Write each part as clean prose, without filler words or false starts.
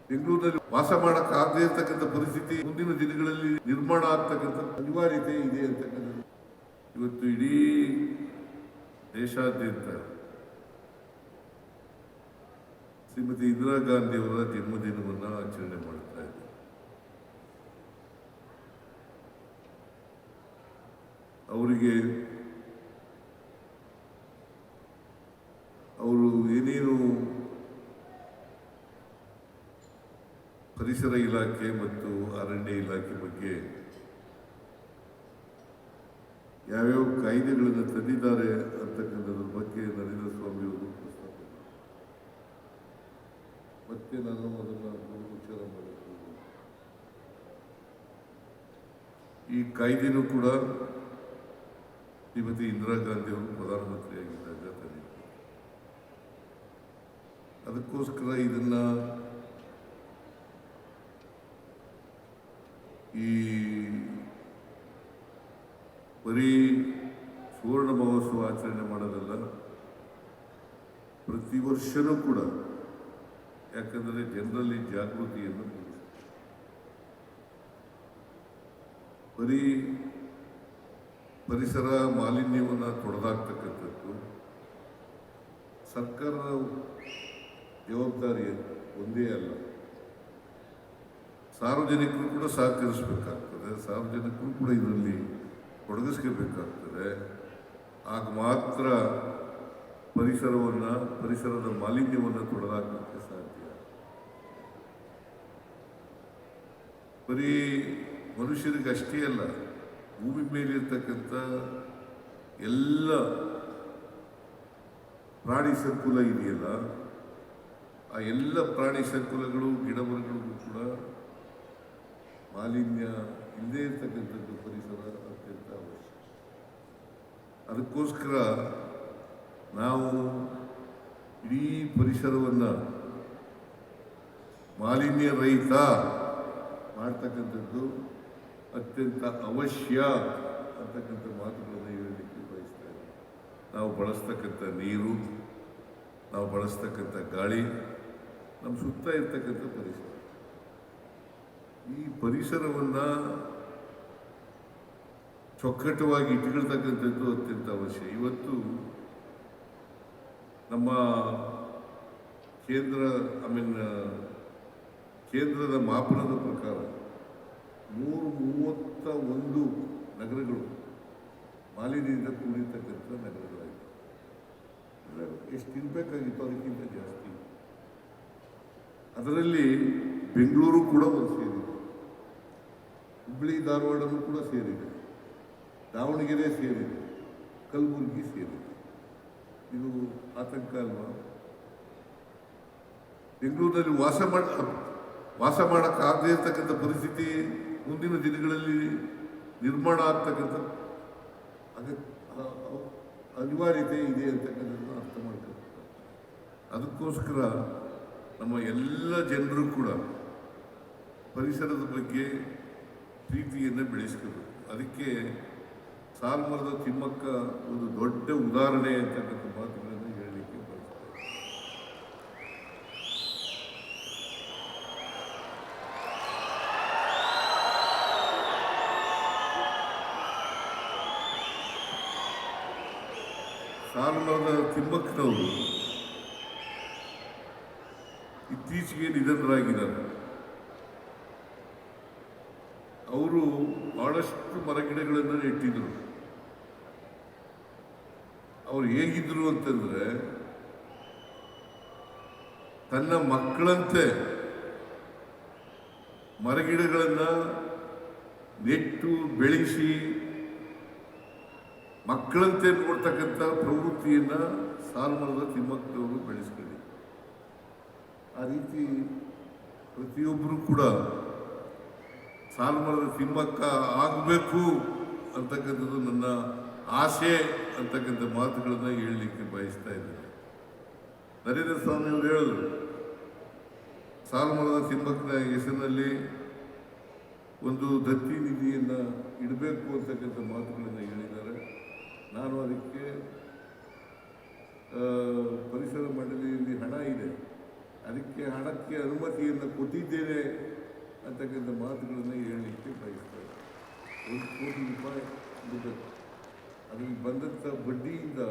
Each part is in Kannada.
ಬೆಂಗಳೂರಿನಲ್ಲಿ ವಾಸ ಮಾಡಕ್ಕಾಗದೇ ಇರ್ತಕ್ಕಂಥ ಪರಿಸ್ಥಿತಿ ಮುಂದಿನ ದಿನಗಳಲ್ಲಿ ನಿರ್ಮಾಣ ಆಗ್ತಕ್ಕಂಥ ಅನಿವಾರ್ಯತೆ ಇದೆ ಅಂತಕ್ಕಂಥದ್ದು ಇವತ್ತು ಇಡೀ ದೇಶಾದ್ಯಂತ ಶ್ರೀಮತಿ ಇಂದಿರಾ ಗಾಂಧಿ ಅವರ ಜನ್ಮದಿನವನ್ನು ಆಚರಣೆ ಮಾಡ್ತಾ ಇದೆ. ಅವರಿಗೆ ಅವರು ಏನೇನು ಪರಿಸರ ಇಲಾಖೆ ಮತ್ತು ಅರಣ್ಯ ಇಲಾಖೆ ಬಗ್ಗೆ ಯಾವ್ಯಾವ ಕಾಯ್ದೆಗಳನ್ನು ತಂದಿದ್ದಾರೆ ಅಂತಕ್ಕಂಥದ್ರ ಬಗ್ಗೆ ನರೇಂದ್ರ ಸ್ವಾಮಿ ಅವರು ಪ್ರಸ್ತಾಪ ಮತ್ತೆ ನಾನು ಅದನ್ನು ವಿಚಾರ ಮಾಡಬೇಕು. ಈ ಕಾಯ್ದೆನೂ ಕೂಡ ಶ್ರೀಮತಿ ಇಂದಿರಾ ಗಾಂಧಿ ಅವರು ಪ್ರಧಾನಮಂತ್ರಿಯಾಗಿದ್ದಾಗ ತಂದಿದ್ದಾರೆ. ಅದಕ್ಕೋಸ್ಕರ ಇದನ್ನ ಈ ಬರೀ ಸುವರ್ಣ ಮಹೋತ್ಸವ ಆಚರಣೆ ಮಾಡೋದಲ್ಲ, ಪ್ರತಿ ವರ್ಷನೂ ಕೂಡ, ಯಾಕಂದರೆ ಜನರಲ್ಲಿ ಜಾಗೃತಿಯನ್ನು ಬರೀ ಪರಿಸರ ಮಾಲಿನ್ಯವನ್ನು ತೊಡೆದಾಕ್ತಕ್ಕಂಥದ್ದು ಸರ್ಕಾರದ ಜವಾಬ್ದಾರಿ ಒಂದೇ ಅಲ್ಲ, ಸಾರ್ವಜನಿಕರು ಕೂಡ ಸಹಕರಿಸಬೇಕಾಗ್ತದೆ, ಸಾರ್ವಜನಿಕರು ಕೂಡ ಇದರಲ್ಲಿ ತೊಡಗಿಸ್ಕೋಬೇಕಾಗ್ತದೆ. ಆಗ ಮಾತ್ರ ಪರಿಸರದ ಮಾಲಿನ್ಯವನ್ನು ತೊಡೆದಾಕಲಿಕ್ಕೆ ಸಾಧ್ಯ. ಬರೀ ಮನುಷ್ಯರಿಗೆ ಅಷ್ಟೇ ಅಲ್ಲ, ಭೂಮಿ ಮೇಲಿರ್ತಕ್ಕಂಥ ಎಲ್ಲ ಪ್ರಾಣಿ ಸಂಕುಲ ಇದೆಯಲ್ಲ, ಆ ಎಲ್ಲ ಪ್ರಾಣಿ ಸಂಕುಲಗಳು ಗಿಡಮರಗಳಿಗೂ ಕೂಡ ಮಾಲಿನ್ಯ ಇಲ್ಲದೇ ಇರ್ತಕ್ಕಂಥದ್ದು ಪರಿಸರ ಅತ್ಯಂತ ಅವಶ್ಯಕ. ಅದಕ್ಕೋಸ್ಕರ ನಾವು ಇಡೀ ಪರಿಸರವನ್ನು ಮಾಲಿನ್ಯ ರಹಿತ ಮಾಡ್ತಕ್ಕಂಥದ್ದು ಅತ್ಯಂತ ಅವಶ್ಯ ಅಂತಕ್ಕಂಥ ಮಾತುಗಳನ್ನು ಹೇಳಲಿಕ್ಕೆ ಬಯಸ್ತಾ ಇದ್ದೀವಿ. ನಾವು ಬಳಸ್ತಕ್ಕಂಥ ನೀರು, ನಾವು ಬಳಸ್ತಕ್ಕಂಥ ಗಾಳಿ, ನಮ್ಮ ಸುತ್ತ ಇರ್ತಕ್ಕಂಥ ಪರಿಸರ, ಈ ಪರಿಸರವನ್ನು ಚೊಕ್ಕಟವಾಗಿ ಇಟ್ಕೊಳ್ತಕ್ಕಂಥದ್ದು ಅತ್ಯಂತ ಅವಶ್ಯ. ಇವತ್ತು ನಮ್ಮ ಕೇಂದ್ರದ ಮಾಪನದ ಪ್ರಕಾರ 131 ನಗರಗಳು ಮಾಲಿನ್ಯದಿಂದ ಕೂಡಿರ್ತಕ್ಕಂಥ ನಗರಗಳಾಗಿವೆ. ಎಷ್ಟು ಇರಬೇಕಾಗಿತ್ತು ಅದಕ್ಕಿಂತ ಜಾಸ್ತಿ. ಅದರಲ್ಲಿ ಬೆಂಗಳೂರು ಕೂಡ ಒಂದು ಸೇರಿದೆ, ಹುಬ್ಬಳ್ಳಿ ಧಾರವಾಡನೂ ಕೂಡ ಸೇರಿದೆ, ದಾವಣಗೆರೆ ಸೇರಿದೆ, ಕಲಬುರಗಿ ಸೇರಿದೆ. ಇದು ಆತಂಕ ಅಲ್ವಾ? ಬೆಂಗಳೂರಿನಲ್ಲಿ ವಾಸ ಮಾಡೋಕ್ಕಾಗದೇ ಇರ್ತಕ್ಕಂಥ ಪರಿಸ್ಥಿತಿ ಮುಂದಿನ ದಿನಗಳಲ್ಲಿ ನಿರ್ಮಾಣ ಆಗ್ತಕ್ಕಂಥ ಅನಿವಾರ್ಯತೆ ಇದೆ ಅಂತಕ್ಕಂಥದ್ದನ್ನು ಅರ್ಥ ಮಾಡ್ಕೊಳ್ತಾರೆ. ಅದಕ್ಕೋಸ್ಕರ ನಮ್ಮ ಎಲ್ಲ ಜನರು ಕೂಡ ಪರಿಸರದ ಬಗ್ಗೆ ಪ್ರೀತಿಯನ್ನು ಬೆಳೆಸ್ಕೋಬೇಕು. ಅದಕ್ಕೆ ಸಾಲುಮರದ ತಿಮ್ಮಕ್ಕ ಒಂದು ದೊಡ್ಡ ಉದಾಹರಣೆ ಅಂತಕ್ಕಂಥ ಮಾತುಗಳನ್ನು ಹೇಳಲಿಕ್ಕೆ ಬಯಸ್ತಾರೆ. ಸಾಲುಮರದ ತಿಮ್ಮಕ್ಕನವರು ಇತ್ತೀಚೆಗೆ ನಿಧನರಾಗಿದ್ದಾರೆ. ಅವರು ಬಹಳಷ್ಟು ಮರಗಿಡಗಳನ್ನು ನೆಟ್ಟಿದ್ರು. ಅವರು ಹೇಗಿದ್ರು ಅಂತಂದ್ರೆ, ತನ್ನ ಮಕ್ಕಳಂತೆ ಮರಗಿಡಗಳನ್ನು ನೆಟ್ಟು ಬೆಳೆಸಿ ಮಕ್ಕಳಂತೆ ನೋಡ್ತಕ್ಕಂಥ ಪ್ರವೃತ್ತಿಯನ್ನು ಸಾಲುಮರದ ತಿಮ್ಮಕ್ಕನವರು ಬೆಳೆಸ್ಕೊಳ್ಳಿ. ಆ ರೀತಿ ಪ್ರತಿಯೊಬ್ಬರು ಕೂಡ ಸಾಲುಮರದ ತಿಮ್ಮಕ್ಕ ಆಗಬೇಕು ಅಂತಕ್ಕಂಥದ್ದು ನನ್ನ ಆಸೆ ಅಂತಕ್ಕಂಥ ಮಾತುಗಳನ್ನು ಹೇಳಲಿಕ್ಕೆ ಬಯಸ್ತಾ ಇದ್ದೇನೆ. ನರೇಂದ್ರ ಸ್ವಾಮಿ ಅವರು ಹೇಳಿದ್ರು, ಸಾಲುಮರದ ತಿಮ್ಮಕ್ಕನ ಹೆಸರಿನಲ್ಲಿ ಒಂದು ದತ್ತಿ ನಿಧಿಯನ್ನು ಇಡಬೇಕು ಅಂತಕ್ಕಂಥ ಮಾತುಗಳನ್ನು ಹೇಳಿದ್ದಾರೆ. ನಾನು ಅದಕ್ಕೆ ಪರಿಸರ ಮಂಡಳಿಯಲ್ಲಿ ಹಣ ಇದೆ, ಅದಕ್ಕೆ ಹಣಕ್ಕೆ ಅನುಮತಿಯನ್ನು ಕೊಟ್ಟಿದ್ದೇನೆ ಅಂತಕ್ಕಂಥ ಮಾತುಗಳನ್ನು ಹೇಳಲಿಕ್ಕೆ ಬಯಸ್ತಾರೆ. 1 ಕೋಟಿ ರೂಪಾಯಿ ಬಿಡಬೇಕು. ಅದಕ್ಕೆ ಬಂದಂಥ ಬಡ್ಡಿಯಿಂದ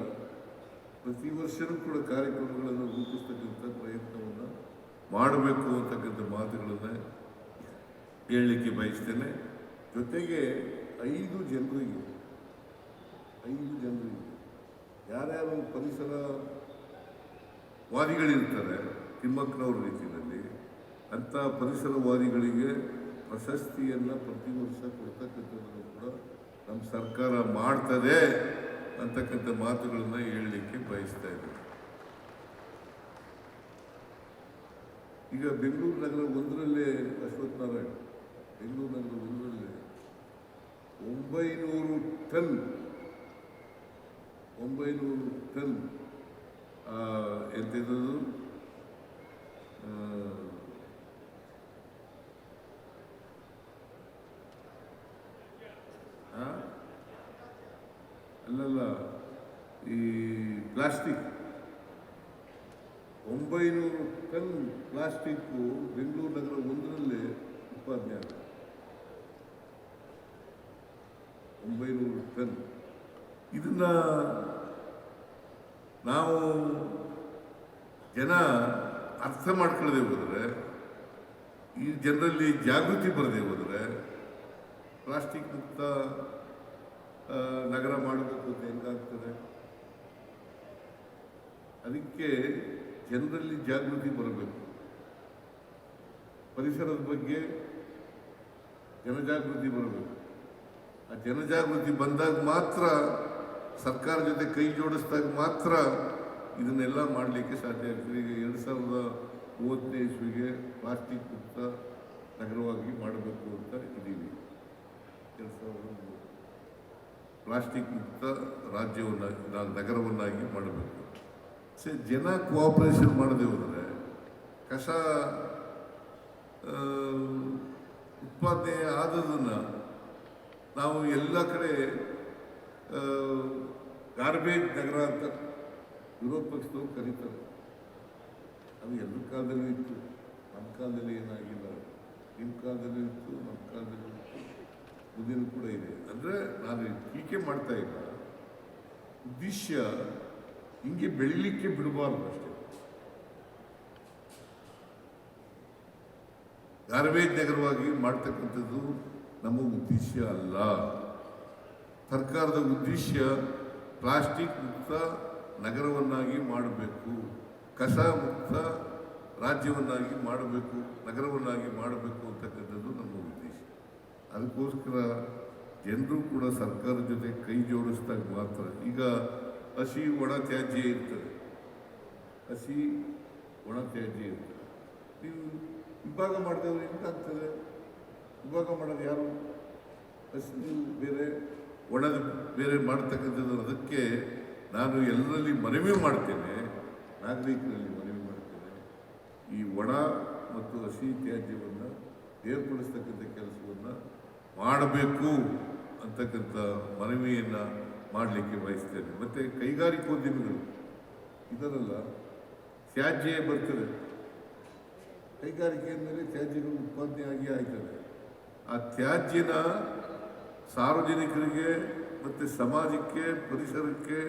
ಪ್ರತಿ ವರ್ಷವೂ ಕೂಡ ಕಾರ್ಯಕ್ರಮಗಳನ್ನು ರೂಪಿಸ್ತಕ್ಕಂಥ ಪ್ರಯತ್ನವನ್ನು ಮಾಡಬೇಕು ಅಂತಕ್ಕಂಥ ಮಾತುಗಳನ್ನು ಹೇಳಲಿಕ್ಕೆ ಬಯಸ್ತೇನೆ. ಜೊತೆಗೆ 5 ಜನರಿಗೆ ಯಾರ್ಯಾರು ಪರಿಸರ ವಾದಿಗಳಿರ್ತಾರೆ ತಿಮ್ಮಕ್ಕನವ್ರ ರೀತಿಯಲ್ಲಿ, ಅಂಥ ಪರಿಸರವಾದಿಗಳಿಗೆ ಪ್ರಶಸ್ತಿಯನ್ನು ಪ್ರತಿ ವರ್ಷ ಕೊಡ್ತಕ್ಕಂಥದ್ದನ್ನು ಕೂಡ ನಮ್ಮ ಸರ್ಕಾರ ಮಾಡ್ತದೆ ಅಂತಕ್ಕಂಥ ಮಾತುಗಳನ್ನು ಹೇಳಲಿಕ್ಕೆ ಬಯಸ್ತಾ ಇದ್ದಾರೆ. ಈಗ ಬೆಂಗಳೂರು ನಗರ 1ರಲ್ಲೇ ಅಶ್ವತ್ಥನಾರಾಯಣ ಬೆಂಗಳೂರು ನಗರ 1ರಲ್ಲೇ 900 ಟನ್ ಎಂಥದ್ದು ಅಲ್ಲಲ್ಲ ಈ ಪ್ಲಾಸ್ಟಿಕ್ 900 ಟನ್ ಪ್ಲಾಸ್ಟಿಕ್ಕು ಬೆಂಗಳೂರು ನಗರ 1ರಲ್ಲೇ ಉತ್ಪಾದನೆ ಆಗಿದೆ. 900 ಟನ್. ಇದನ್ನ ನಾವು ಜನ ಅರ್ಥ ಮಾಡ್ಕೊಳ್ಳದೆ ಹೋದರೆ, ಈ ಜನರಲ್ಲಿ ಜಾಗೃತಿ ಬರದೆ ಹೋದರೆ ಪ್ಲಾಸ್ಟಿಕ್ ಮುಕ್ತ ನಗರ ಮಾಡಬೇಕು ಅಂತ ಹೆಂಗಾಗ್ತದೆ? ಅದಕ್ಕೆ ಜನರಲ್ಲಿ ಜಾಗೃತಿ ಬರಬೇಕು. ಪರಿಸರದ ಬಗ್ಗೆ ಜನಜಾಗೃತಿ ಬರಬೇಕು. ಆ ಜನಜಾಗೃತಿ ಬಂದಾಗ ಮಾತ್ರ, ಸರ್ಕಾರ ಜೊತೆ ಕೈ ಜೋಡಿಸಿದಾಗ ಮಾತ್ರ ಇದನ್ನೆಲ್ಲ ಮಾಡಲಿಕ್ಕೆ ಸಾಧ್ಯ ಆಗ್ತದೆ. ಈಗ 2030ನೇ ಇಸ್ವಿಗೆ ಪ್ಲಾಸ್ಟಿಕ್ ಮುಕ್ತ ನಗರವಾಗಿ ಮಾಡಬೇಕು ಅಂತ ಇದ್ದೀವಿ. 2030 ಪ್ಲಾಸ್ಟಿಕ್ ಮುಕ್ತ ನಗರವನ್ನಾಗಿ ಮಾಡಬೇಕು. ಜನ ಕೋಆಪರೇಷನ್ ಮಾಡದೆ ಹೋದರೆ ಕಸ ಉತ್ಪಾದನೆ ಆದದನ್ನು ನಾವು ಎಲ್ಲ ಕಡೆ ಗಾರ್ಬೇಜ್ ನಗರ ಅಂತ ವಿರೋಧ ಪಕ್ಷದವರು ಕರೀತಾರೆ. ಅದು ಎಲ್ಲ ಕಾಲದಲ್ಲೂ ಇತ್ತು, ನಮ್ಮ ಕಾಲದಲ್ಲಿ ಏನಾಗಿಲ್ಲ. ನಿಮ್ಮ ಕಾಲದಲ್ಲಿ ಇತ್ತು, ನಮ್ಮ ಕಾಲದಲ್ಲಿ ಇತ್ತು, ಮುಂದಿನ ಕೂಡ ಇದೆ. ಅಂದರೆ ನಾನು ಟೀಕೆ ಮಾಡ್ತಾ ಇಲ್ಲ, ಉದ್ದೇಶ ಹಿಂಗೆ ಬೆಳಿಲಿಕ್ಕೆ ಬಿಡಬಾರ್ದು ಅಷ್ಟೇ. ಗಾರ್ಬೇಜ್ ನಗರವಾಗಿ ಮಾಡ್ತಕ್ಕಂಥದ್ದು ನಮ್ಮ ಉದ್ದೇಶ ಅಲ್ಲ. ಸರ್ಕಾರದ ಉದ್ದೇಶ ಪ್ಲಾಸ್ಟಿಕ್ ಮುಕ್ತ ನಗರವನ್ನಾಗಿ ಮಾಡಬೇಕು, ಕಸ ಮುಕ್ತ ರಾಜ್ಯವನ್ನಾಗಿ ಮಾಡಬೇಕು, ನಗರವನ್ನಾಗಿ ಮಾಡಬೇಕು ಅಂತಕ್ಕಂಥದ್ದು ನಮ್ಮ ಉದ್ದೇಶ. ಅದಕ್ಕೋಸ್ಕರ ಜನರು ಕೂಡ ಸರ್ಕಾರದ ಜೊತೆ ಕೈ ಜೋಡಿಸಿದಾಗ ಮಾತ್ರ. ಈಗ ಹಸಿ ಒಣ ತ್ಯಾಜ್ಯ ಇರ್ತದೆ, ಹಸಿ ಒಣ ತ್ಯಾಜ್ಯ ಇರ್ತದೆ. ನೀವು ವಿಭಾಗ ಮಾಡಿದವರು ಎಂತಾಗ್ತದೆ? ವಿಭಾಗ ಮಾಡೋದು ಯಾರು? ಹಸಿ ಬೇರೆ, ಒಣದ ಬೇರೆ ಮಾಡ್ತಕ್ಕಂಥದ್ದು. ಅದಕ್ಕೆ ನಾನು ಎಲ್ಲರಲ್ಲಿ ಮನವಿ ಮಾಡ್ತೇನೆ, ನಾಗರಿಕರಲ್ಲಿ ಮನವಿ ಮಾಡ್ತೇನೆ, ಈ ಒಣ ಮತ್ತು ಹಸಿ ತ್ಯಾಜ್ಯವನ್ನು ಬೇರ್ಪಡಿಸ್ತಕ್ಕಂಥ ಕೆಲಸವನ್ನು ಮಾಡಬೇಕು ಅಂತಕ್ಕಂಥ ಮನವಿಯನ್ನು ಮಾಡಲಿಕ್ಕೆ ಬಯಸ್ತೇನೆ. ಮತ್ತು ಕೈಗಾರಿಕೋದ್ಯಮಿಗಳು ಇದರಲ್ಲ, ತ್ಯಾಜ್ಯ ಬರ್ತದೆ, ಕೈಗಾರಿಕೆ ಮೇಲೆ ತ್ಯಾಜ್ಯಗಳು ಉತ್ಪಾದನೆ ಆಗಿ ಆಯ್ತದೆ. ಆ ತ್ಯಾಜ್ಯನ ಸಾರ್ವಜನಿಕರಿಗೆ ಮತ್ತು ಸಮಾಜಕ್ಕೆ, ಪರಿಸರಕ್ಕೆ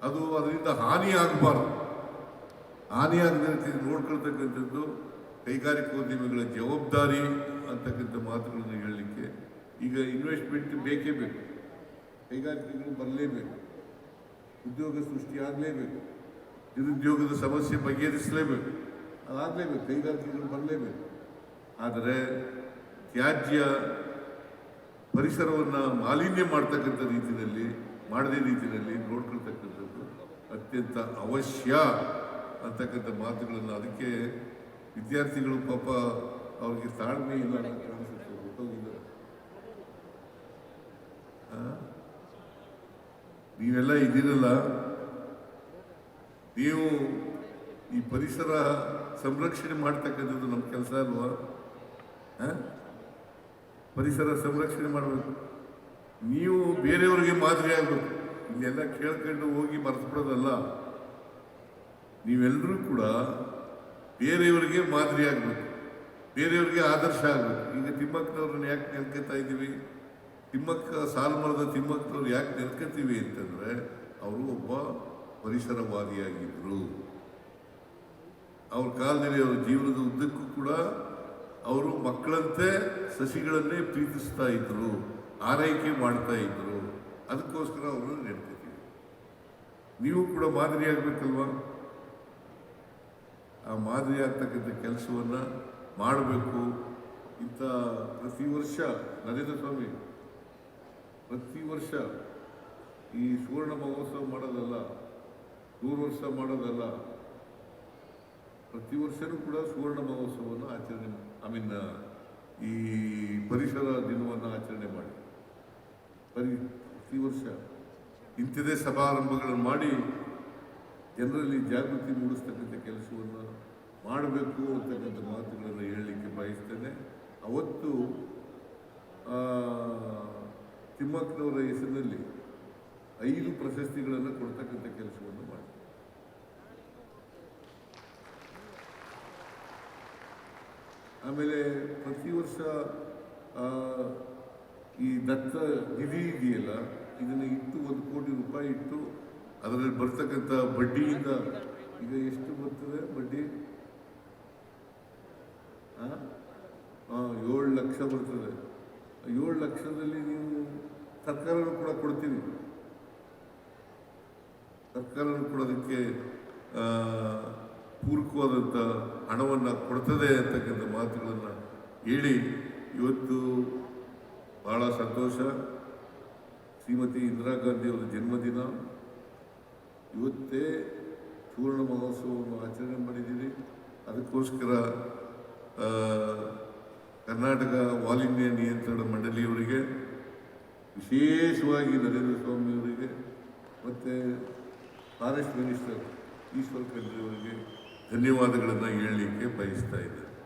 ಅದು ಅದರಿಂದ ಹಾನಿ ಆಗಬಾರ್ದು. ಹಾನಿ ಆಗದ ರೀತಿ ನೋಡ್ಕೊಳ್ತಕ್ಕಂಥದ್ದು ಕೈಗಾರಿಕೋದ್ಯಮಿಗಳ ಜವಾಬ್ದಾರಿ ಅಂತಕ್ಕಂಥ ಮಾತುಗಳನ್ನು ಹೇಳಲಿಕ್ಕೆ. ಈಗ ಇನ್ವೆಸ್ಟ್ಮೆಂಟ್ ಬೇಕೇ ಬೇಕು, ಕೈಗಾರಿಕೆಗಳು ಬರಲೇಬೇಕು, ಉದ್ಯೋಗ ಸೃಷ್ಟಿ ಆಗಲೇಬೇಕು, ನಿರುದ್ಯೋಗದ ಸಮಸ್ಯೆ ಬಗೆಹರಿಸಲೇಬೇಕು, ಅದಾಗಲೇಬೇಕು, ಕೈಗಾರಿಕೆಗಳು ಬರಲೇಬೇಕು. ಆದರೆ ತ್ಯಾಜ್ಯ ಪರಿಸರವನ್ನು ಮಾಲಿನ್ಯ ಮಾಡ್ತಕ್ಕಂಥ ರೀತಿಯಲ್ಲಿ, ಮಾಡದೇ ರೀತಿಯಲ್ಲಿ ನೋಡ್ಕೊಳ್ತಕ್ಕಂಥದ್ದು ಅತ್ಯಂತ ಅವಶ್ಯ ಅಂತಕ್ಕಂಥ ಮಾತುಗಳನ್ನು. ಅದಕ್ಕೆ ವಿದ್ಯಾರ್ಥಿಗಳು ಪಾಪ ಅವ್ರಿಗೆ ತಾಳ್ಮೆ ಇಲ್ಲ ಅಂತ ಕಾಣಿಸುತ್ತೆ, ಹೊರಟೋಗಿದ್ದಾರೆ. ನೀವೆಲ್ಲ ಇದ್ದೀರಲ್ಲ, ನೀವು ಈ ಪರಿಸರ ಸಂರಕ್ಷಣೆ ಮಾಡ್ತಕ್ಕಂಥದ್ದು ನಮ್ಮ ಕೆಲಸ ಅಲ್ವಾ? ಪರಿಸರ ಸಂರಕ್ಷಣೆ ಮಾಡಬೇಕು. ನೀವು ಬೇರೆಯವರಿಗೆ ಮಾದರಿ ಆಗಬೇಕು. ಇಲ್ಲೆಲ್ಲ ಕೇಳ್ಕೊಂಡು ಹೋಗಿ ಮರೆಸ್ಬಿಡೋದಲ್ಲ. ನೀವೆಲ್ಲರೂ ಕೂಡ ಬೇರೆಯವರಿಗೆ ಮಾದರಿ ಆಗಬೇಕು, ಬೇರೆಯವರಿಗೆ ಆದರ್ಶ ಆಗಬೇಕು. ಈಗ ತಿಮ್ಮಕ್ಕನವ್ರನ್ನ ಯಾಕೆ ನೆನ್ಕೋತಾ ಇದ್ದೀವಿ? ಸಾಲುಮರದ ತಿಮ್ಮಕ್ಕನವ್ರು ಯಾಕೆ ನೆನ್ಕೋತೀವಿ ಅಂತಂದರೆ ಅವರು ಒಬ್ಬ ಪರಿಸರವಾದಿಯಾಗಿದ್ದರು. ಅವ್ರ ಕಾಲದಲ್ಲಿ ಅವರ ಜೀವನದ ಉದ್ದಕ್ಕೂ ಕೂಡ ಅವರು ಮಕ್ಕಳಂತೆ ಸಸಿಗಳನ್ನೇ ಪ್ರೀತಿಸ್ತಾ ಇದ್ರು, ಆರೈಕೆ ಮಾಡ್ತಾ ಇದ್ರು. ಅದಕ್ಕೋಸ್ಕರ ಅವರನ್ನು ನೆನ್ಕೋತೀವಿ. ನೀವು ಕೂಡ ಮಾದರಿ ಆಗಬೇಕಲ್ವಾ? ಆ ಮಾದರಿ ಆಗ್ತಕ್ಕಂಥ ಕೆಲಸವನ್ನು ಮಾಡಬೇಕು. ಇಂಥ ಪ್ರತಿ ವರ್ಷ ನರೇಂದ್ರ ಸ್ವಾಮಿ ಪ್ರತಿ ವರ್ಷ ಈ ಸುವರ್ಣ ಮಹೋತ್ಸವ ಮಾಡೋದಲ್ಲ, 100 ವರ್ಷ ಮಾಡೋದಲ್ಲ, ಪ್ರತಿ ವರ್ಷವೂ ಕೂಡ ಸುವರ್ಣ ಮಹೋತ್ಸವವನ್ನು ಆಚರಣೆ ಈ ಪರಿಸರ ದಿನವನ್ನು ಆಚರಣೆ ಮಾಡಿ ಪ್ರತಿ ವರ್ಷ ಇಂಥದೇ ಸಮಾರಂಭಗಳನ್ನು ಮಾಡಿ ಜನರಲ್ಲಿ ಜಾಗೃತಿ ಮೂಡಿಸ್ತಕ್ಕಂಥ ಕೆಲಸವನ್ನು ಮಾಡಬೇಕು ಅಂತಕ್ಕಂಥ ಮಾತುಗಳನ್ನು ಹೇಳಲಿಕ್ಕೆ ಬಯಸ್ತೇನೆ. ಅವತ್ತು ತಿಮ್ಮಕ್ಕನವರ ಹೆಸರಿನಲ್ಲಿ 5 ಪ್ರಶಸ್ತಿಗಳನ್ನು ಕೊಡ್ತಕ್ಕಂಥ ಕೆಲಸವನ್ನು ಮಾಡಿ. ಆಮೇಲೆ ಪ್ರತಿ ವರ್ಷ ಈ ದತ್ತ ನಿಧಿ ಇದೆಯಲ್ಲ, ಇದನ್ನು ಇಟ್ಟು 1 ಕೋಟಿ ರೂಪಾಯಿ ಇಟ್ಟು ಅದರಲ್ಲಿ ಬರ್ತಕ್ಕಂಥ ಬಡ್ಡಿಯಿಂದ ಈಗ ಎಷ್ಟು ಬರ್ತದೆ ಬಡ್ಡಿ? 7 ಲಕ್ಷ ಬರ್ತದೆ. 7 ಲಕ್ಷದಲ್ಲಿ ನೀವು ಸರ್ಕಾರನೂ ಕೂಡ ಕೊಡ್ತೀವಿ, ಸರ್ಕಾರನೂ ಕೂಡ ಅದಕ್ಕೆ ಪೂರಕವಾದಂಥ ಹಣವನ್ನು ಕೊಡ್ತದೆ ಅಂತಕ್ಕಂಥ ಮಾತುಗಳನ್ನು ಹೇಳಿ ಇವತ್ತು ಬಹಳ ಸಂತೋಷ. ಶ್ರೀಮತಿ ಇಂದಿರಾ ಗಾಂಧಿಯವರ ಜನ್ಮದಿನ, ಇವತ್ತೇ ಸುವರ್ಣ ಮಹೋತ್ಸವವನ್ನು ಆಚರಣೆ ಮಾಡಿದ್ದೀವಿ. ಅದಕ್ಕೋಸ್ಕರ ಕರ್ನಾಟಕ ಮಾಲಿನ್ಯ ನಿಯಂತ್ರಣ ಮಂಡಳಿಯವರಿಗೆ, ವಿಶೇಷವಾಗಿ ನರೇಂದ್ರ ಸ್ವಾಮಿಯವರಿಗೆ ಮತ್ತು ಫಾರೆಸ್ಟ್ ಮಿನಿಸ್ಟರ್ ಈಶ್ವರ್ ಖಂಡ್ರೆ ಅವರಿಗೆ ಧನ್ಯವಾದಗಳನ್ನು ಹೇಳಲಿಕ್ಕೆ ಬಯಸ್ತಾ ಇದ್ದೇನೆ.